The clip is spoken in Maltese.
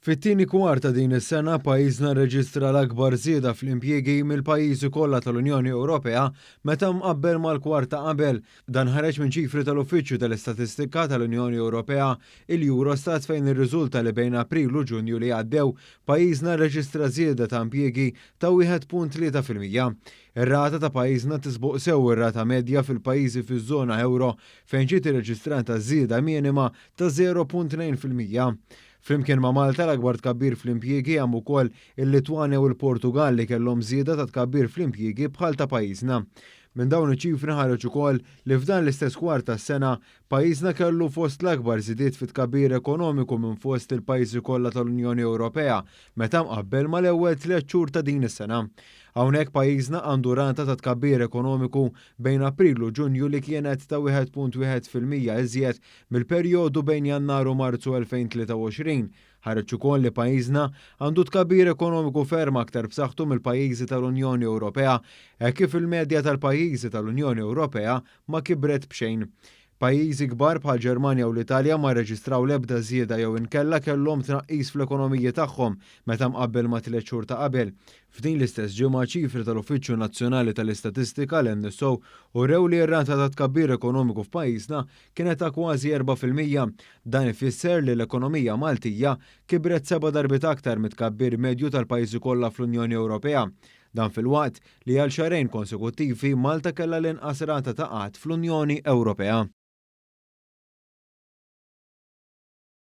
Fit-tieni kwarta din is-sena pajjiżna rreġistra l-akbar żieda fl-impjiegi mill-pajjiżi kollha tal-Unjoni Ewropea meta mqabbel mal-kwarta qabel. Dan ħareġ minn ċifri tal-Uffiċċju tal-Istatistika tal-Unjoni Ewropea il-Eurostat fejn irriżulta li bejn April u Ġunju li għaddew pajjiżna rreġistra żieda ta' impjiegi ta' 1.3%. Ir-rata ta' pajjiżna tisbuq sew ir-rata medja fil-pajjiżi fiż-żona euro fejn ġiet irreġistrata żieda minima ta' 0.2%. Flimkien ma' Malta l-akbar tkabbir fl-impjiegi hemm ukoll il-Litwanja u l-Portugal li kellhom żieda ta' tkabbir fl-impjiegi bħal ta' pajjiżna. Minn dawn iċ-ċifri ħareġ ukoll li f'dan l-istess kwarta s-sena pajjiżna kellu fost l-akbar żidiet fit tkabbir ekonomiku minn fost il-pajjiżi kollha tal-Unjoni Ewropea meta mqabbel mal-ewwel 3 xhur ta' din is-sena. Hawnhekk pajjiżna għandu rata ta' tkabbir ekonomiku bejn April u Ġunju li kienet ta' 1.1% iżjed mill-perjodu bejn Jannar u Marzu 2023. Ħareġ ukoll li pajjiżna għandu tkabbir ekonomiku ferm aktar b'saħħtu mill-pajjiżi tal-Unjoni Ewropea hekk kif il-medja tal-pajjiżi tal-Unjoni Ewropea ma kibret b'xejn. Pajjiżi kbar bħal Ġermanja u l-Italja ma rreġistraw l-ebda żieda jew inkella kellhom tnaqqis fl-ekonomiji tagħhom meta mqabbel ma' 3 xhur ta' qabel. F'din l-istess ġimgħa ċifri tal-Uffiċċju Nazzjonali tal-Istatistika l-NSO urew li r-rata ta' tkabbir ekonomiku f'pajjiżna kienet ta' kważi 4%. Dan ifisser li l-ekonomija Maltija kibret 7 darbiet aktar mit-tkabbir medju tal-pajjiżi kollha fl-Unjoni Ewropea. Dan fil-waqt li għal xarejn konsekuttivi Malta kellha l-inqas rata ta' qatt fl-Unjoni Ewropea.